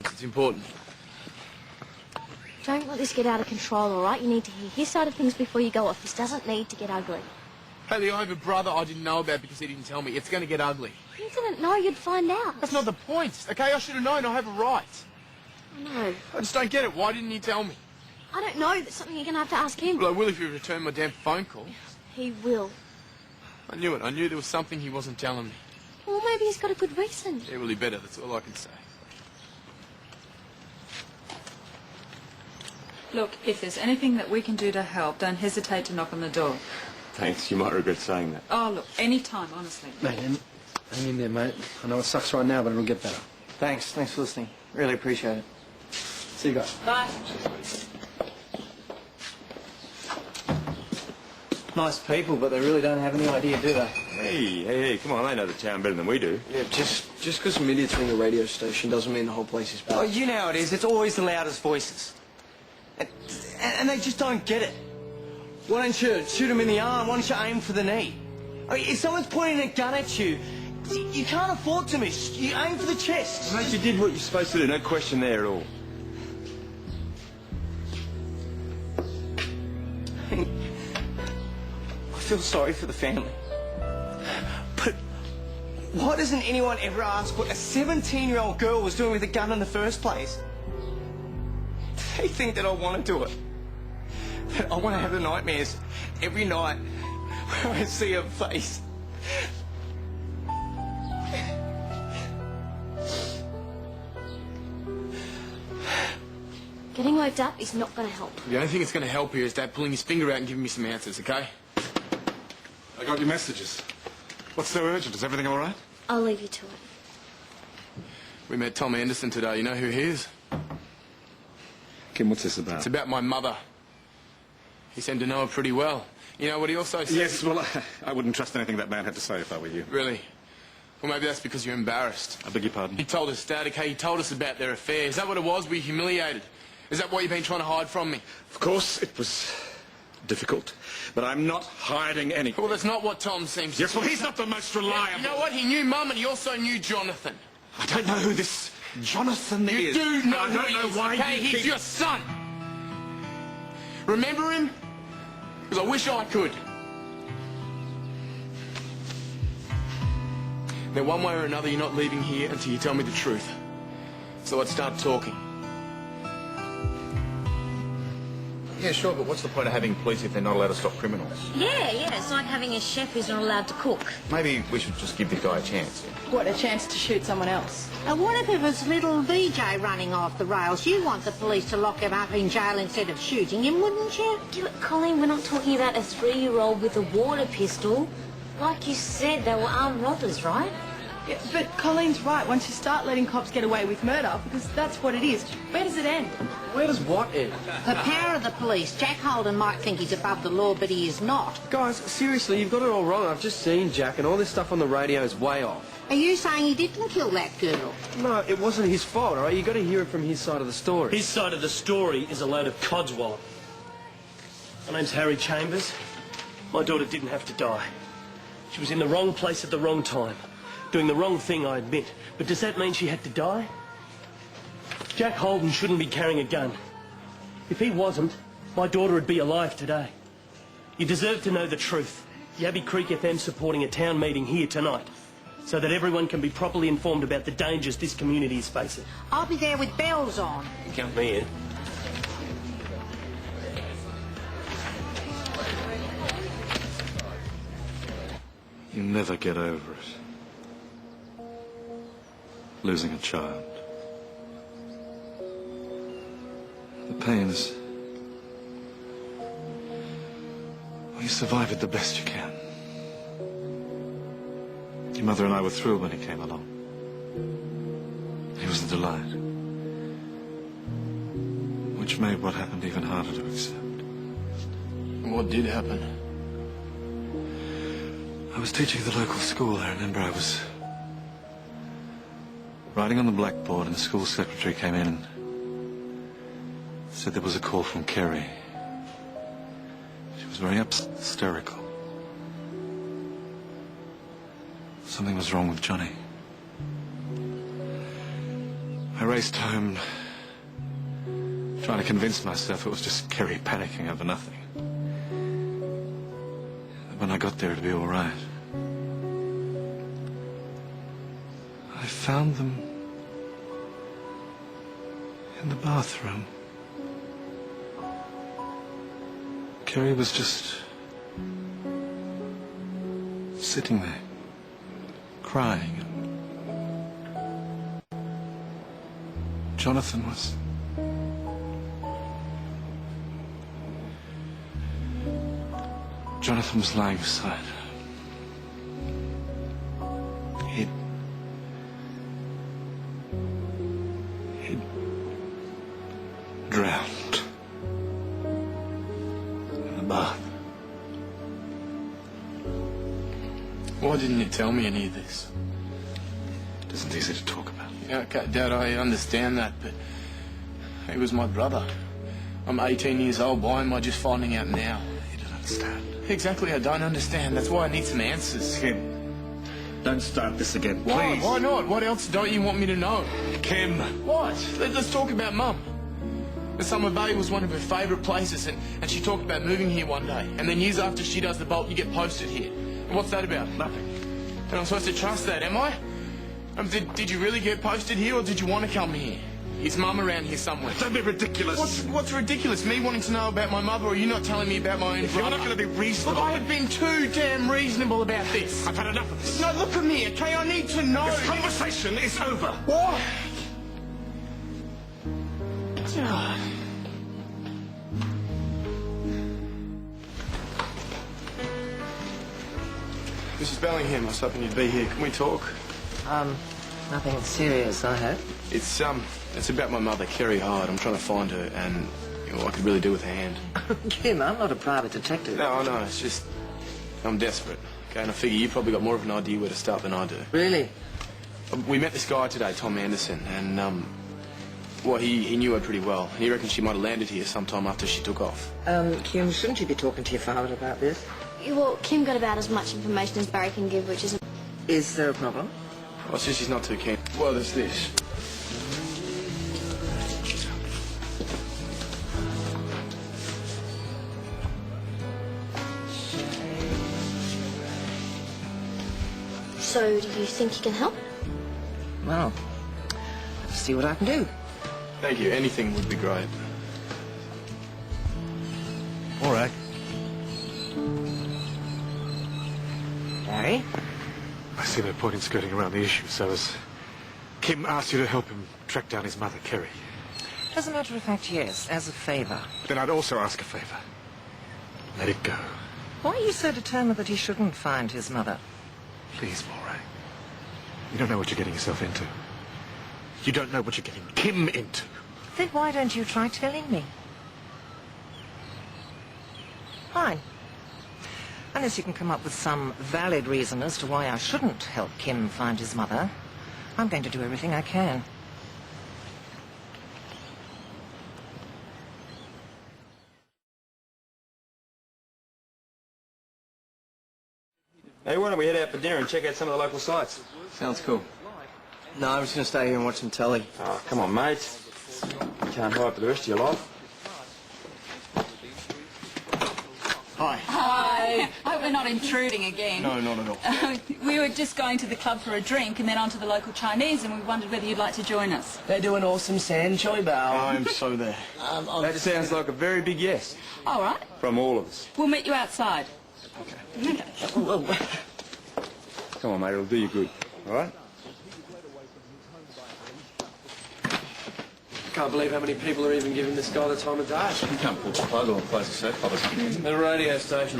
It's important. Don't let this get out of control, all right? You need to hear his side of things before you go off. This doesn't need to get ugly. Haley, I have a brother I didn't know about because he didn't tell me. It's going to get ugly. You didn't know, you'd find out. That's not the point, okay? I should have known. I have a right. I know. I just don't get it. Why didn't he tell me? I don't know. That's something you're going to have to ask him. Well, I will if you return my damn phone call. He will. I knew it. I knew there was something he wasn't telling me. Well, maybe he's got a good reason. Yeah, well, he better. That's all I can say. Look, if there's anything that we can do to help, don't hesitate to knock on the door. Thanks, you might regret saying that. Oh, look, any time, honestly. Mate, hang in there, mate. I know it sucks right now, but it'll get better. Thanks for listening. Really appreciate it. See you guys. Bye. Nice people, but they really don't have any idea, do they? Hey, come on, they know the town better than we do. Yeah, just because some idiots ring a radio station doesn't mean the whole place is bad. Oh, you know how it is. It's always the loudest voices. And they just don't get it. Why don't you shoot them in the arm? Why don't you aim for the knee? I mean, if someone's pointing a gun at you, you can't afford to miss. You aim for the chest. Mate, you did what you're supposed to do. No question there at all. I feel sorry for the family. But why doesn't anyone ever ask what a 17-year-old girl was doing with a gun in the first place? They think that I want to do it. That I want to have the nightmares every night when I see her face. Getting worked up is not going to help. The only thing that's going to help here is Dad pulling his finger out and giving me some answers, okay? I got your messages. What's so urgent? Is everything all right? I'll leave you to it. We met Tom Anderson today. You know who he is? Kim, what's this about? It's about my mother. He seemed to know her pretty well. You know what he also said? Yes, well, I wouldn't trust anything that man had to say if I were you. Really? Well, maybe that's because you're embarrassed. I beg your pardon? He told us, Dad, okay? He told us about their affair. Is that what it was? Were you humiliated? Is that what you've been trying to hide from me? Of course, it was difficult, but I'm not hiding anything. Well, that's not what Tom seems to Yes, well, he's not the most reliable. You know what? He knew Mum and he also knew Jonathan. I don't know who this Jonathan You is. do know I who don't he know is, why okay? you He's keep... your son. Remember him? Because I wish I could. Now, one way or another, you're not leaving here until you tell me the truth. So I'd start talking. Yeah, sure, but what's the point of having police if they're not allowed to stop criminals? Yeah, it's like having a chef who's not allowed to cook. Maybe we should just give this guy a chance. What, a chance to shoot someone else? And what if it was little VJ running off the rails? You want the police to lock him up in jail instead of shooting him, wouldn't you? Colleen, we're not talking about a 3-year-old with a water pistol. Like you said, they were armed robbers, right? Yeah, but Colleen's right. Once you start letting cops get away with murder, because that's what it is, where does it end? Where does what end? The power of the police. Jack Holden might think he's above the law, but he is not. Guys, seriously, you've got it all wrong. I've just seen Jack, and all this stuff on the radio is way off. Are you saying he didn't kill that girl? No, it wasn't his fault, all right? You've got to hear it from his side of the story. His side of the story is a load of codswallop. My name's Harry Chambers. My daughter didn't have to die. She was in the wrong place at the wrong time. Doing the wrong thing, I admit. But does that mean she had to die? Jack Holden shouldn't be carrying a gun. If he wasn't, my daughter would be alive today. You deserve to know the truth. Yabby Creek FM supporting a town meeting here tonight, so that everyone can be properly informed about the dangers this community is facing. I'll be there with bells on. You count me in. You never get over it. Losing a child. The pain is... well, you survive it the best you can. Your mother and I were thrilled when he came along. He was a delight. Which made what happened even harder to accept. What did happen? I was teaching at the local school. I remember I was writing on the blackboard, and the school secretary came in and said there was a call from Kerry. She was very hysterical. Something was wrong with Johnny. I raced home, trying to convince myself it was just Kerry panicking over nothing. When I got there, it'd be all right. I found them in the bathroom. Kerry was just sitting there, crying. Jonathan was... Jonathan was lying beside her. He'd drowned in the bath. Why didn't you tell me any of this? It isn't easy to talk about. Yeah, okay, Dad, I understand that, but he was my brother. I'm 18 years old. Why am I just finding out now? You don't understand. Exactly, I don't understand. That's why I need some answers. Kim, don't start this again, Why? please. Why not? What else don't you want me to know? Kim! What? Let's talk about Mum. The Summer Bay was one of her favourite places, and she talked about moving here one day. And then years after she does the bolt, you get posted here. And what's that about? Nothing. And I'm supposed to trust that, am I? Did you really get posted here, or did you want to come here? Is Mum around here somewhere? Don't be ridiculous. What's ridiculous? Me wanting to know about my mother, or you not telling me about my own If you're brother? not going to be reasonable... Look, I have been too damn reasonable about this. I've had enough of this. No, look at me, okay? I need to know. This conversation is over. What? Mrs. Bellingham, I was hoping you'd be here. Can we talk? Nothing serious, I hope. It's about my mother, Kerry Hyde. I'm trying to find her, and I could really do with a hand. Kim, I'm not a private detective. No, I know. It's just I'm desperate. Okay, and I figure you probably got more of an idea where to start than I do. Really? We met this guy today, Tom Anderson, and he knew her pretty well. And he reckons she might have landed here sometime after she took off. Kim, shouldn't you be talking to your father about this? Well, Kim got about as much information as Barry can give, which is... Is there a problem? Well, it's just she's not too keen. Well, there's this. So, do you think you can help? Well, let's see what I can do. Thank you. Anything would be great. All right. Barry? I see no point in skirting around the issue, so as Kim asked you to help him track down his mother, Kerry. As a matter of fact, yes, as a favour. Then I'd also ask a favour. Let it go. Why are you so determined that he shouldn't find his mother? Please, Moray. You don't know what you're getting yourself into. You don't know what you're getting Kim into. Then why don't you try telling me? Fine. Unless you can come up with some valid reason as to why I shouldn't help Kim find his mother, I'm going to do everything I can. Hey, why don't we head out for dinner and check out some of the local sites? Sounds cool. No, I'm just going to stay here and watch some telly. Oh, come on, mate. You can't hide for the rest of your life. Hi. Hi. I hope we're not intruding again. No, not at all. We were just going to the club for a drink and then on to the local Chinese, and we wondered whether you'd like to join us. They do an awesome sand chili bow. I'm so there. That sounds like a very big yes. All right. From all of us. We'll meet you outside. Okay. Come on, mate, it'll do you good. All right? I can't believe how many people are even giving this guy the time of day. You can't pull the plug on a place of soap operas. The radio station.